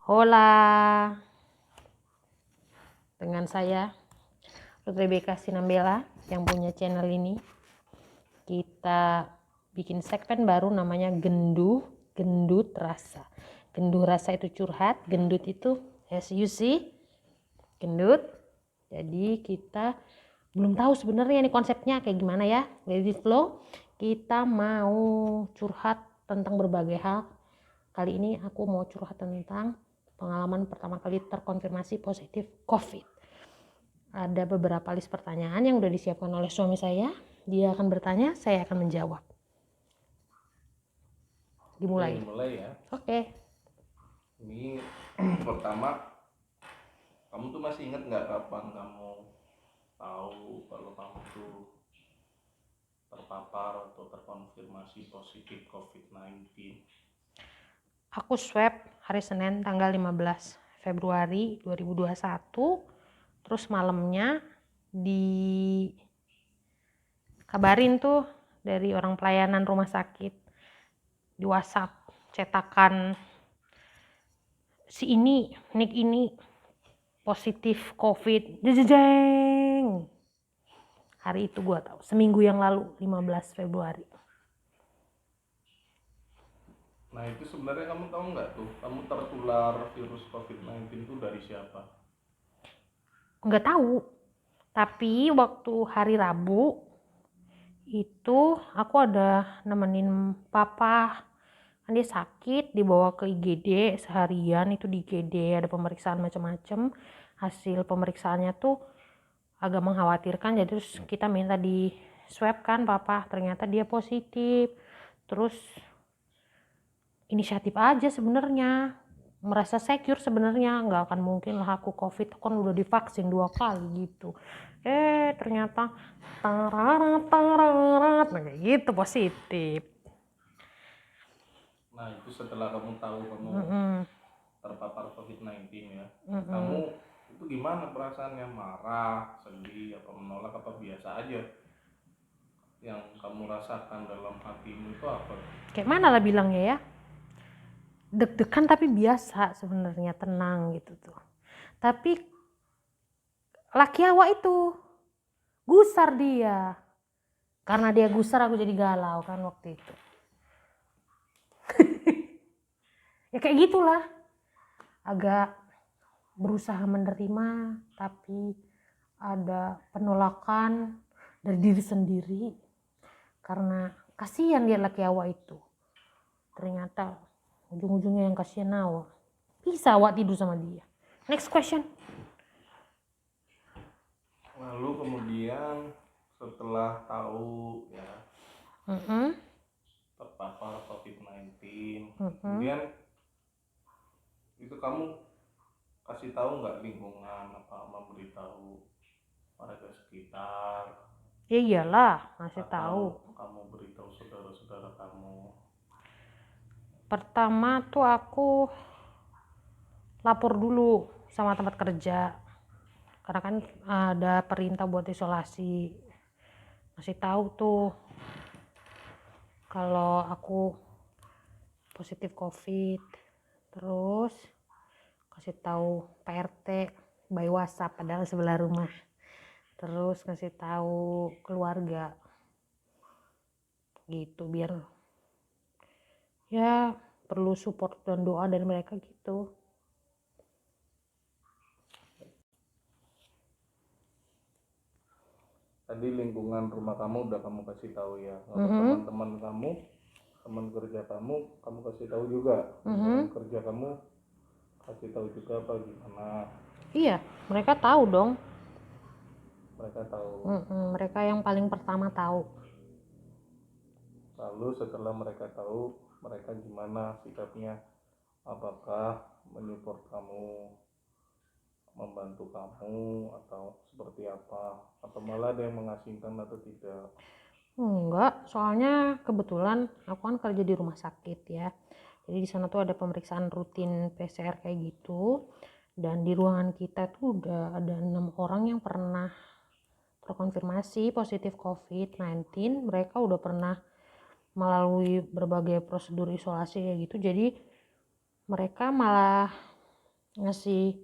Hola, dengan saya Rebecca Sinambela yang punya channel ini. Kita bikin segmen baru namanya gendut rasa. Gendut rasa itu curhat, gendut itu as you see, gendut. Jadi kita belum tahu sebenarnya ini konsepnya kayak gimana ya. Jadi flow, kita mau curhat tentang berbagai hal. Kali ini aku mau curhat tentang pengalaman pertama kali terkonfirmasi positif COVID. Ada beberapa list pertanyaan yang udah disiapkan oleh suami saya. Dia akan bertanya, saya akan menjawab. Dimulai. Mulai ya. Oke. Ini pertama, kamu tuh masih ingat nggak kapan kamu tahu kalau kamu tuh terpapar atau terkonfirmasi positif COVID-19? Aku swab hari Senin tanggal 15 Februari 2021. Terus malamnya dikabarin tuh dari orang pelayanan rumah sakit di WhatsApp, cetakan si ini, Nick ini positif COVID. Jejeng. Hari itu gue tahu, seminggu yang lalu, 15 Februari. Nah itu sebenarnya kamu tahu nggak tuh, kamu tertular virus COVID-19 itu dari siapa? Nggak tahu, tapi waktu hari Rabu itu aku ada nemenin papa, kan dia sakit, dibawa ke IGD seharian. Itu di IGD ada pemeriksaan macam-macam. Hasil pemeriksaannya tuh agak mengkhawatirkan, jadi terus kita minta di swab kan papa, ternyata dia positif. Terus inisiatif aja sebenarnya, merasa secure sebenarnya, nggak akan mungkin lah aku COVID, kan udah divaksin 2 kali gitu. Ternyata tararat kayak gitu positif. Nah itu setelah kamu tahu kamu terpapar COVID-19 ya, kamu itu gimana perasaannya? Marah, sedih, apa menolak, apa biasa aja? Yang kamu rasakan dalam hatimu itu apa? Kayak mana lah bilangnya ya, deg-degan tapi biasa sebenarnya, tenang gitu tuh. Tapi laki awak itu gusar dia, karena dia gusar aku jadi galau kan waktu itu. Ya kayak gitulah, agak berusaha menerima tapi ada penolakan dari diri sendiri karena kasihan dia laki awak itu. Ternyata ujung-ujungnya yang kasihan awak, bisa awak tidur sama dia. Next question. Lalu kemudian setelah tahu ya terpapar COVID-19, kemudian itu kamu kasih tahu nggak lingkungan, apa memberitahu warga sekitar? Ya iyalah, masih tahu. Atau kamu beritahu saudara-saudara kamu? Pertama tuh aku lapor dulu sama tempat kerja, karena kan ada perintah buat isolasi. Masih tahu tuh kalau aku positif COVID. Terus kasih tahu PRT by WhatsApp, padahal sebelah rumah. Terus kasih tahu keluarga gitu, biar ya perlu support dan doa dari mereka gitu. Tadi lingkungan rumah kamu udah kamu kasih tahu ya. Kalau teman-teman kamu, teman kerja kamu kasih tahu juga. Lingkungan kerja kamu kasih tahu juga apa gimana? Iya, mereka tahu dong. Mereka tahu. Mereka yang paling pertama tahu. Lalu setelah mereka tahu, mereka gimana sikapnya? Apakah menyupport kamu, membantu kamu, atau seperti apa? Atau malah ada yang mengasingkan atau tidak? Enggak, soalnya kebetulan aku kan kerja di rumah sakit ya. Jadi di sana tuh ada pemeriksaan rutin PCR kayak gitu. Dan di ruangan kita tuh udah ada 6 orang yang pernah terkonfirmasi positif COVID-19. Mereka udah pernah melalui berbagai prosedur isolasi kayak gitu. Jadi mereka malah ngasih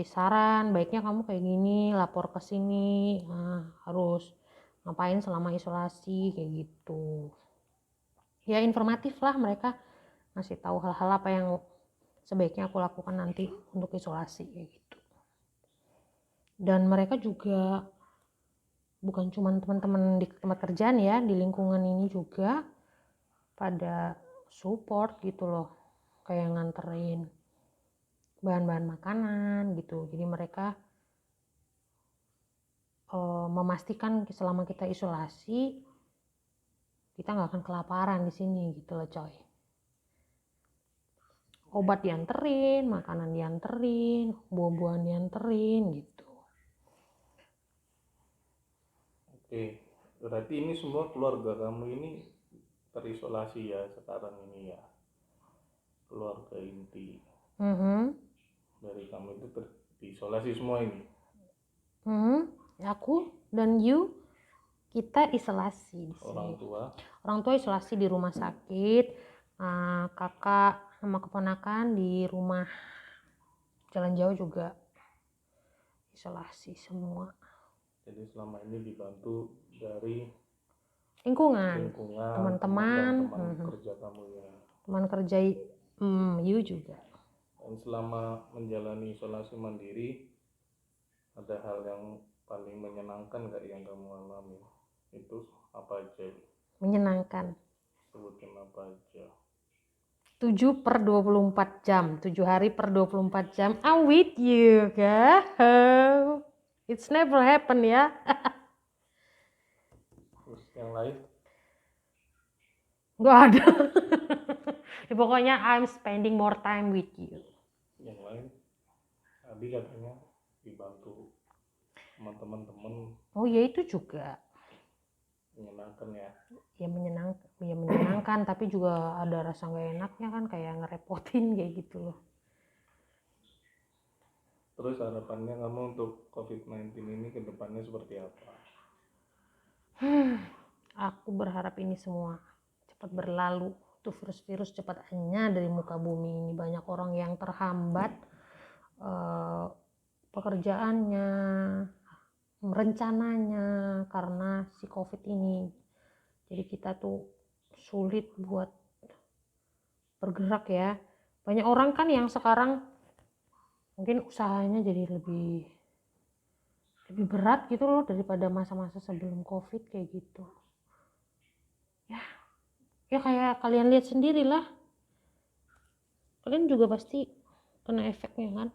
saran, baiknya kamu kayak gini, lapor ke sini, harus ngapain selama isolasi kayak gitu. Ya informatif lah, mereka ngasih tahu hal-hal apa yang sebaiknya aku lakukan nanti untuk isolasi kayak gitu. Dan mereka juga bukan cuma teman-teman di tempat kerjaan ya, di lingkungan ini juga pada support gitu loh, kayak nganterin bahan-bahan makanan gitu. Jadi mereka memastikan selama kita isolasi kita nggak akan kelaparan di sini gitu loh coy. Obat dianterin, makanan dianterin, buah-buahan dianterin gitu. Oke, berarti ini semua keluarga kamu ini terisolasi ya sekarang ini ya, keluarga inti dari kamu itu terisolasi semua ini. Aku dan you kita isolasi di sini. Orang tua isolasi di rumah sakit, kakak sama keponakan di rumah jalan jauh juga isolasi semua. Jadi selama ini dibantu dari Lingkungan, teman-teman, teman kerja kamu ya. Teman kerja you juga. Dan selama menjalani isolasi mandiri, ada hal yang paling menyenangkan gak yang kamu alami? Itu apa aja? Menyenangkan. Sebutin apa aja. 7/24 jam, 7 hari per 24 jam, I'm with you, kah? It's never happen ya. Terus yang lain? Gak ada. Ya, pokoknya I'm spending more time with you. Yang lain? Tadi katanya dibantu sama teman-teman. Oh ya itu juga. Menyenangkan ya? Ya menyenangkan, tapi juga ada rasa gak enaknya kan, kayak ngerepotin kayak gitu loh. Terus harapannya kamu untuk COVID-19 ini ke depannya seperti apa? Aku berharap ini semua cepat berlalu, tuh virus-virus cepat hanya dari muka bumi ini. Banyak orang yang terhambat pekerjaannya, rencananya karena si COVID ini. Jadi kita tuh sulit buat bergerak ya. Banyak orang kan yang sekarang mungkin usahanya jadi lebih berat gitu loh daripada masa-masa sebelum COVID kayak gitu. Ya kayak kalian lihat sendirilah. Kalian juga pasti kena efeknya kan.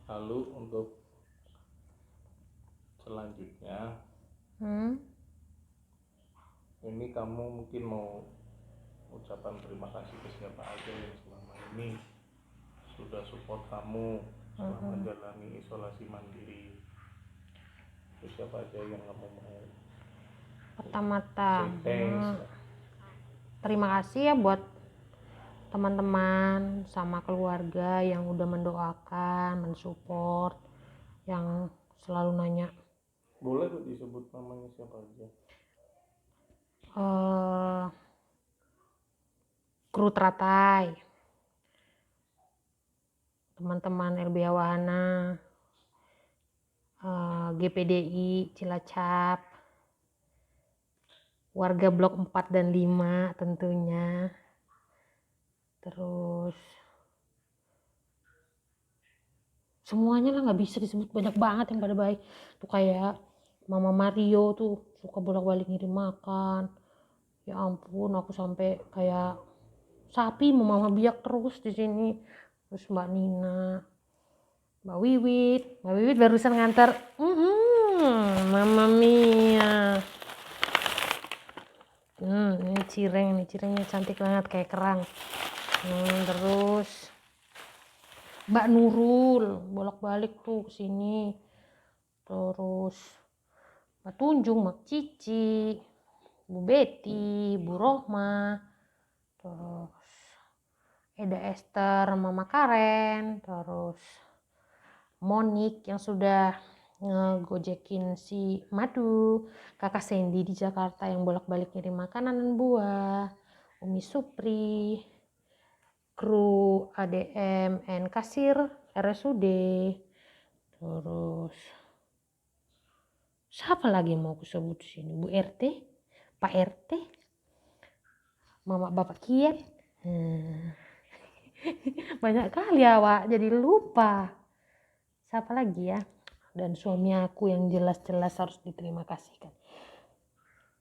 Lalu untuk selanjutnya, ini kamu mungkin mau ucapan terima kasih ke siapa aja yang selama ini sudah support kamu selama menjalani isolasi mandiri. Itu siapa aja yang kamu mau? Pertama-tama terima kasih ya buat teman-teman sama keluarga yang udah mendoakan, mensupport, yang selalu nanya. Boleh tuh disebut namanya siapa aja? Kru Teratai, teman-teman LBH Wahana, GPDI Cilacap, warga blok 4 dan 5 tentunya. Terus semuanya lah, nggak bisa disebut, banyak banget yang pada baik tuh. Kayak Mama Mario tuh suka bolak-balik ngirim makan, ya ampun aku sampai kayak sapi mau Mama Biak terus di sini. Terus Mbak Nina, Mbak Wiwit barusan ngantar Mama Mia. Ini cirengnya cantik banget kayak kerang. Terus Mbak Nurul bolak-balik tuh ke sini. Terus Mbak Tunjung, Mbak Cici, Bu Betty, Bu Rohma, terus Eda Esther, Mama Karen, terus Monik yang sudah ngegojekin si Madu, Kakak Sandy di Jakarta yang bolak-balik ngirim makanan dan buah, Umi Supri, kru ADM and kasir RSUD. Terus siapa lagi yang mau aku sebut sini? Bu RT, Pak RT, Mama Bapak Kian. Banyak kali awak jadi lupa. Siapa lagi ya? Dan suami aku yang jelas-jelas harus diterima kasihkan.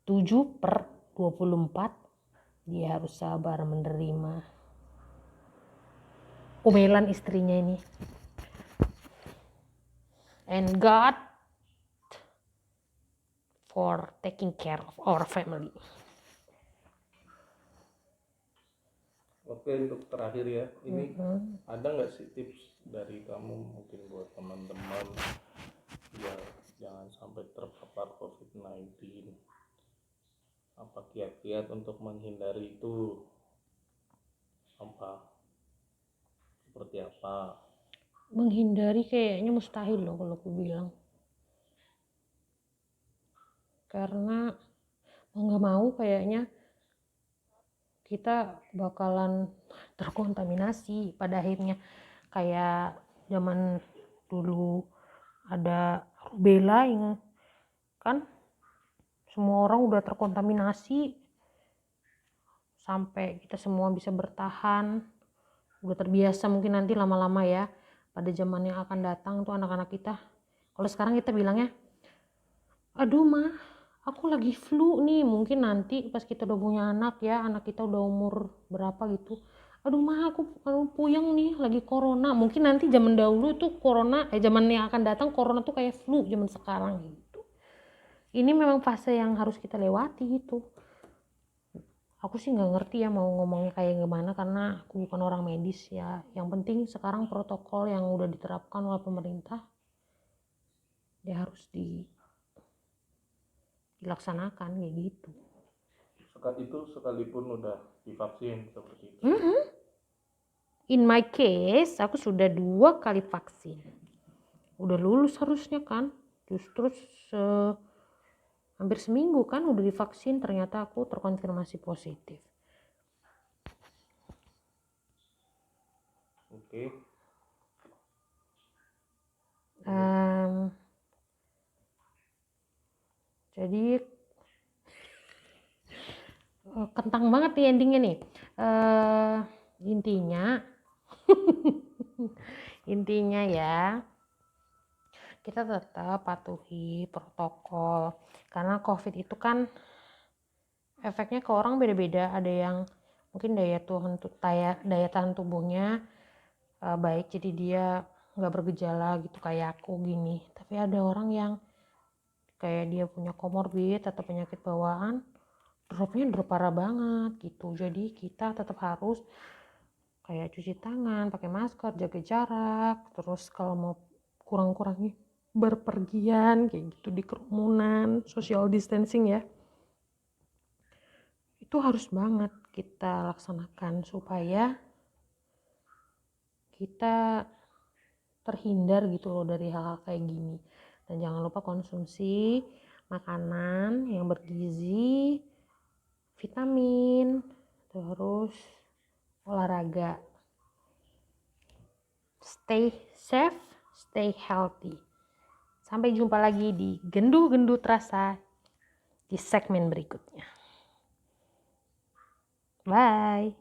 7/24 dia harus sabar menerima omelan istrinya ini. And God for taking care of our family. Oke, untuk terakhir ya, ini ada nggak sih tips dari kamu mungkin buat teman-teman biar jangan sampai terpapar COVID-19? Apa kiat-kiat untuk menghindari itu? Apa? Seperti apa? Menghindari kayaknya mustahil loh kalau aku bilang. Karena mau nggak mau kayaknya kita bakalan terkontaminasi pada akhirnya. Kayak zaman dulu ada rubella yang kan semua orang udah terkontaminasi sampai kita semua bisa bertahan, udah terbiasa. Mungkin nanti lama-lama ya pada zaman yang akan datang tuh anak-anak kita, kalau sekarang kita bilangnya aduh mah aku lagi flu nih, mungkin nanti pas kita udah punya anak ya, anak kita udah umur berapa gitu, aduh mah aku puyeng nih lagi corona. Mungkin nanti zaman dahulu tuh corona, zaman yang akan datang corona tuh kayak flu zaman sekarang gitu. Ini memang fase yang harus kita lewati gitu. Aku sih nggak ngerti ya mau ngomongnya kayak gimana karena aku bukan orang medis ya. Yang penting sekarang protokol yang udah diterapkan oleh pemerintah ya harus dilaksanakan kayak gitu. Itu sekalipun udah divaksin seperti itu. In my case, aku sudah 2 kali vaksin. Udah lulus harusnya kan. Justru hampir seminggu kan udah divaksin, ternyata aku terkonfirmasi positif. Oke. Jadi kentang banget nih endingnya nih. Intinya ya kita tetap patuhi protokol karena COVID itu kan efeknya ke orang beda-beda. Ada yang mungkin daya tahan tubuhnya baik, jadi dia nggak bergejala gitu kayak aku gini. Tapi ada orang yang kayak dia punya komorbid atau penyakit bawaan, drop parah banget gitu. Jadi kita tetap harus kayak cuci tangan, pakai masker, jaga jarak, terus kalau mau kurang-kurangi berpergian kayak gitu di kerumunan, social distancing ya. Itu harus banget kita laksanakan supaya kita terhindar gitu loh dari hal-hal kayak gini. Dan jangan lupa konsumsi makanan yang bergizi, vitamin, terus olahraga. Stay safe, stay healthy. Sampai jumpa lagi di Gendu-Gendu Terasa di segmen berikutnya. Bye.